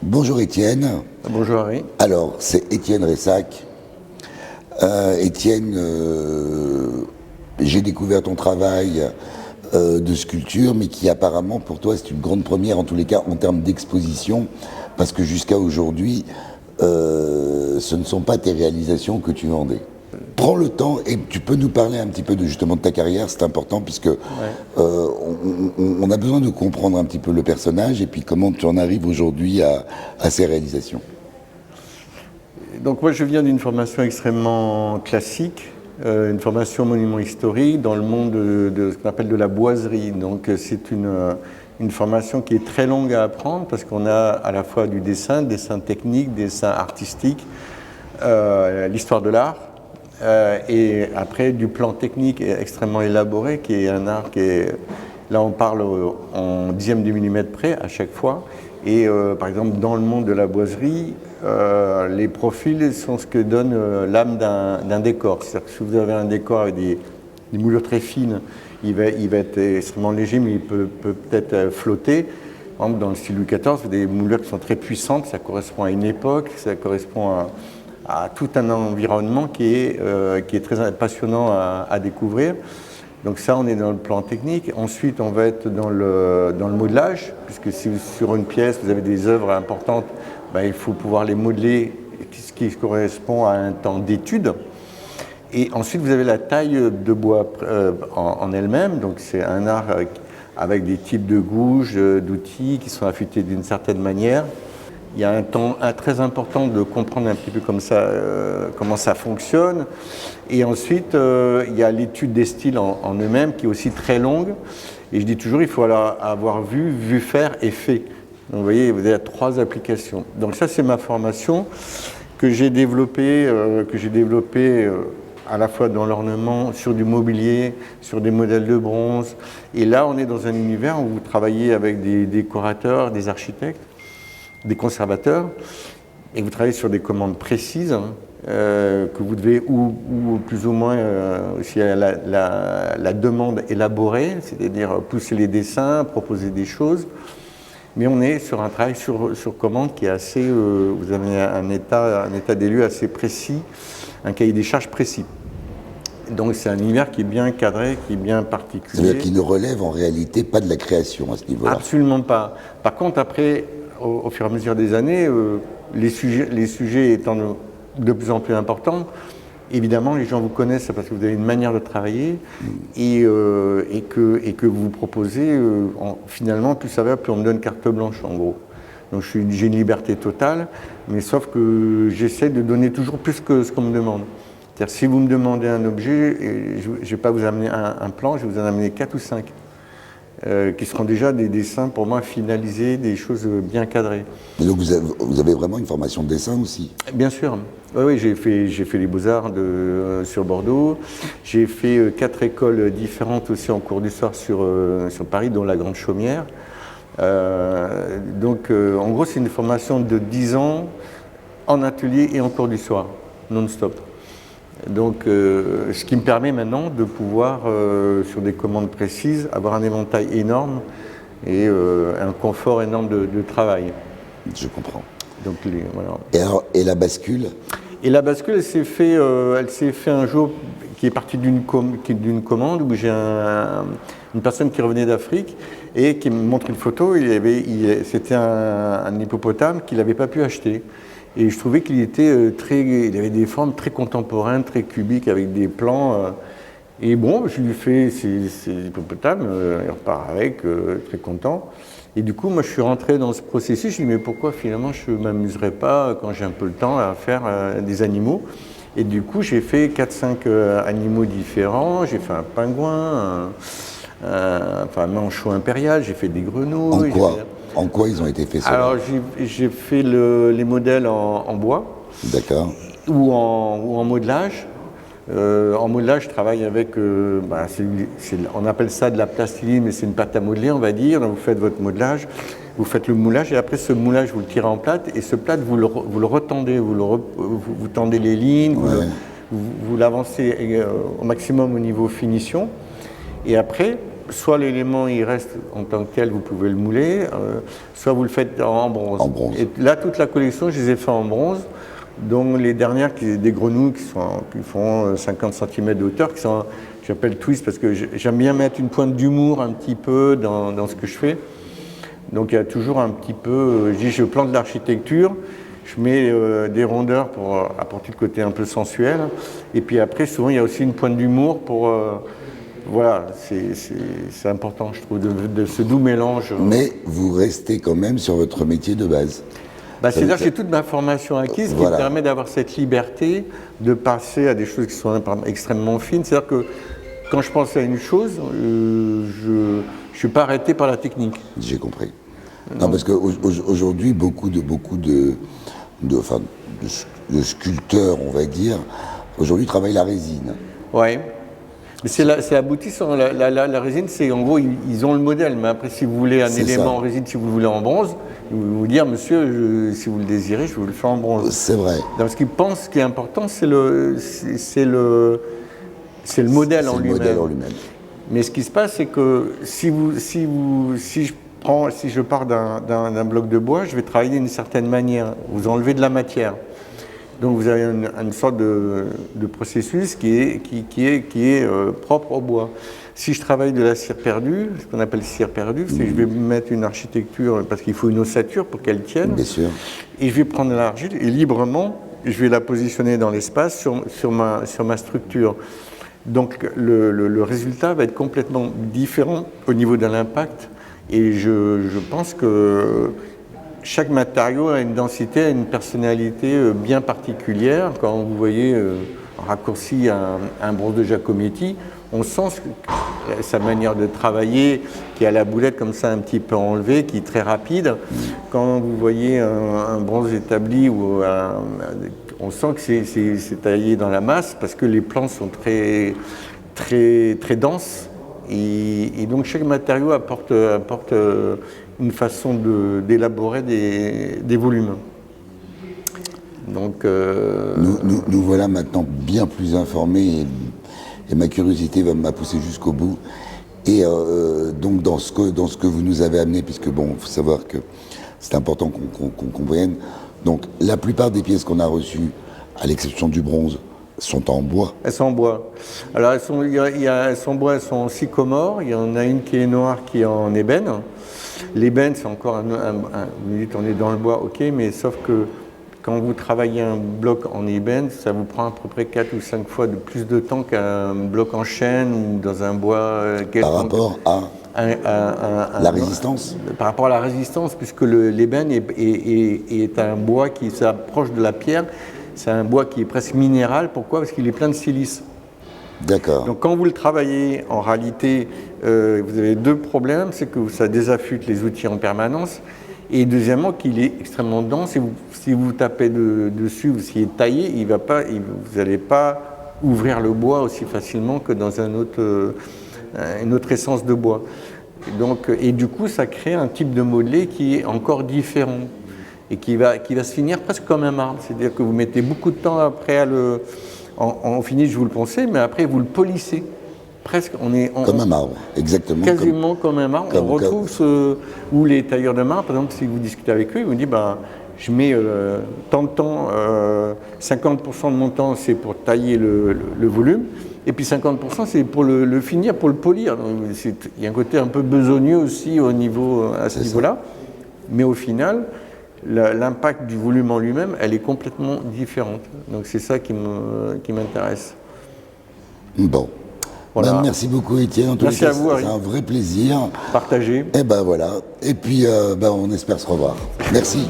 Bonjour Étienne. Bonjour Harry. Alors, c'est Étienne Ressac. Étienne, j'ai découvert ton travail de sculpture, mais qui apparemment pour toi c'est une grande première, en tous les cas en termes d'exposition, parce que jusqu'à aujourd'hui, ce ne sont pas tes réalisations que tu vendais. Prends le temps et tu peux nous parler un petit peu justement de ta carrière, c'est important puisque on a besoin de comprendre un petit peu le personnage et puis comment tu en arrives aujourd'hui à ces réalisations. Donc moi je viens d'une formation extrêmement classique, une formation monument historique dans le monde de ce qu'on appelle de la boiserie. Donc c'est une formation qui est très longue à apprendre parce qu'on a à la fois du dessin technique, dessin artistique, l'histoire de l'art, et après du plan technique extrêmement élaboré qui est un art qui est, là on parle en dixième de millimètre près à chaque fois. Et par exemple dans le monde de la boiserie, les profils sont ce que donne l'âme d'un décor. C'est-à-dire que si vous avez un décor avec des moulures très fines, il va être extrêmement léger, mais il peut peut-être flotter. Par exemple, dans le style Louis XIV, vous avez des moulures qui sont très puissantes, ça correspond à une époque, ça correspond à tout un environnement qui est très passionnant à découvrir. Donc ça, on est dans le plan technique. Ensuite, on va être dans le modelage, puisque si sur une pièce, vous avez des œuvres importantes, ben, il faut pouvoir les modeler, ce qui correspond à un temps d'étude. Et ensuite, vous avez la taille de bois en elle-même. Donc c'est un art avec des types de gouges, d'outils qui sont affûtés d'une certaine manière. Il y a un temps très important de comprendre un petit peu comme ça, comment ça fonctionne. Et ensuite, il y a l'étude des styles en eux-mêmes qui est aussi très longue. Et je dis toujours, il faut avoir vu faire et fait. Donc vous voyez, vous avez 3 applications. Donc ça, c'est ma formation que j'ai développée à la fois dans l'ornement, sur du mobilier, sur des modèles de bronze. Et là, on est dans un univers où vous travaillez avec des décorateurs, des architectes, des conservateurs, et vous travaillez sur des commandes précises que vous devez ou plus ou moins aussi la demande élaborée, c'est-à-dire pousser les dessins, proposer des choses. Mais on est sur un travail sur commande qui est assez, vous avez un état des lieux assez précis, un cahier des charges précis. Donc c'est un univers qui est bien cadré, qui est bien particulier. C'est-à-dire qui ne relève en réalité pas de la création à ce niveau-là. Absolument pas. Par contre, après, au fur et à mesure des années, les sujets étant de plus en plus importants, évidemment, les gens vous connaissent parce que vous avez une manière de travailler et que vous proposez, finalement, plus ça va, plus on me donne carte blanche, en gros. Donc j'ai une liberté totale, mais sauf que j'essaie de donner toujours plus que ce qu'on me demande. C'est-à-dire, si vous me demandez un objet, je ne vais pas vous amener un plan, je vais vous en amener 4 ou 5. Qui seront déjà des dessins pour moi finalisés, des choses bien cadrées. Et donc vous avez vraiment une formation de dessin aussi? Bien sûr. Oui, j'ai fait les Beaux-Arts sur Bordeaux. J'ai fait 4 écoles différentes aussi en cours du soir sur Paris, dont la Grande Chaumière. Donc en gros, c'est une formation de 10 ans en atelier et en cours du soir, non-stop. Donc, ce qui me permet maintenant de pouvoir, sur des commandes précises, avoir un éventail énorme et un confort énorme de travail. Je comprends. Donc, voilà. Et la bascule? Et la bascule, elle s'est fait un jour qui est partie d'une commande où j'ai une personne qui revenait d'Afrique et qui me montre une photo. C'était un hippopotame qu'il n'avait pas pu acheter. Et je trouvais qu'il il avait des formes très contemporaines, très cubiques, avec des plans. Et bon, je lui fais ces hippopotames, il repart avec, très content. Et du coup, moi, je suis rentré dans ce processus. Je me dis, mais pourquoi finalement je ne m'amuserais pas, quand j'ai un peu le temps, à faire des animaux? Et du coup, j'ai fait 4-5 animaux différents. J'ai fait un pingouin, un manchot impérial, j'ai fait des grenouilles. En quoi ils ont été faits? Alors, j'ai fait les modèles en bois. D'accord. Ou en modelage. En modelage, je travaille avec, on appelle ça de la plastiline, mais c'est une pâte à modeler, on va dire. Donc, vous faites votre modelage. Vous faites le moulage et après ce moulage, vous le tirez en plâtre et ce plâtre, vous le retendez, vous tendez les lignes, Ouais. vous l'avancez au maximum au niveau finition. Et après, soit l'élément il reste en tant que tel, vous pouvez le mouler, soit vous le faites en bronze. En bronze. Et là, toute la collection, je les ai fait en bronze, dont les dernières, des grenouilles qui font 50 cm de hauteur, que j'appelle twist parce que j'aime bien mettre une pointe d'humour un petit peu dans ce que je fais. Donc il y a toujours un petit peu, je plante de l'architecture, je mets des rondeurs pour apporter le côté un peu sensuel. Et puis après, souvent, il y a aussi une pointe d'humour pour... voilà, c'est important, je trouve, de ce doux mélange. Mais vous restez quand même sur votre métier de base. C'est-à-dire que j'ai toute ma formation acquise qui me permet d'avoir cette liberté de passer à des choses qui sont extrêmement fines. C'est-à-dire que quand je pense à une chose, je ne suis pas arrêté par la technique. J'ai compris. Non, parce qu'aujourd'hui, beaucoup de sculpteurs, on va dire, aujourd'hui travaillent la résine. Oui. C'est aboutissant. La résine, c'est en gros, ils ont le modèle, mais après, si vous voulez un élément en résine, si vous le voulez en bronze, ils vont vous dire, monsieur, si vous le désirez, je vous le fais en bronze. C'est vrai. Donc, ce qu'ils pensent, ce qui est important, c'est le modèle en lui-même. Mais ce qui se passe, c'est que si je pars d'un bloc de bois, je vais travailler d'une certaine manière. Vous enlevez de la matière. Donc vous avez une sorte de processus qui est propre au bois. Si je travaille de la cire perdue, ce qu'on appelle cire perdue, c'est que je vais mettre une architecture, parce qu'il faut une ossature pour qu'elle tienne. Bien sûr. Et je vais prendre l'argile et librement, je vais la positionner dans l'espace sur ma structure. Donc le résultat va être complètement différent au niveau de l'impact. Et je pense que chaque matériau a une densité, a une personnalité bien particulière. Quand vous voyez raccourci un bronze de Giacometti, on sent sa manière de travailler, qui a la boulette comme ça un petit peu enlevée, qui est très rapide. Quand vous voyez un bronze établi, on sent que c'est taillé dans la masse parce que les plans sont très, très, très denses. Et donc chaque matériau apporte une façon d'élaborer des volumes. Donc, nous voilà maintenant bien plus informés et ma curiosité m'a poussé jusqu'au bout. Et donc dans ce que vous nous avez amené, puisque bon, il faut savoir que c'est important qu'on comprenne. Donc la plupart des pièces qu'on a reçues, à l'exception du bronze, sont en bois. Elles sont en bois. Alors elles sont en bois, elles sont en sycomore. Il y en a une qui est noire, qui est en ébène. L'ébène, c'est encore vous dites on est dans le bois, ok, mais sauf que quand vous travaillez un bloc en ébène, ça vous prend à peu près 4 ou 5 fois de plus de temps qu'un bloc en chêne ou dans un bois Par rapport à la résistance. Par rapport à la résistance, puisque l'ébène est un bois qui s'approche de la pierre. C'est un bois qui est presque minéral. Pourquoi ? Parce qu'il est plein de silice. D'accord. Donc quand vous le travaillez, en réalité, vous avez deux problèmes. C'est que ça désaffûte les outils en permanence. Et deuxièmement, qu'il est extrêmement dense. Si vous tapez dessus, vous essayez de tailler, vous n'allez pas ouvrir le bois aussi facilement que dans une autre essence de bois. Et du coup, ça crée un type de modelé qui est encore différent. Et qui va se finir presque comme un marbre. C'est-à-dire que vous mettez beaucoup de temps après en finish, vous le poncez, mais après vous le polissez. Presque, comme un marbre, exactement. Quasiment comme un marbre. On retrouve où les tailleurs de marbre, par exemple, si vous discutez avec eux, ils vous disent je mets tant de temps, 50% de mon temps c'est pour tailler le volume, et puis 50% c'est pour le finir, pour le polir. Donc, il y a un côté un peu besogneux aussi à ce niveau-là, mais au final, l'impact du volume en lui-même, elle est complètement différente. Donc c'est ça qui m'intéresse. Bon. Voilà. Merci beaucoup Étienne. En tout merci cas, à vous. C'est un vrai plaisir. Partagez. Et voilà. Et puis on espère se revoir. Merci.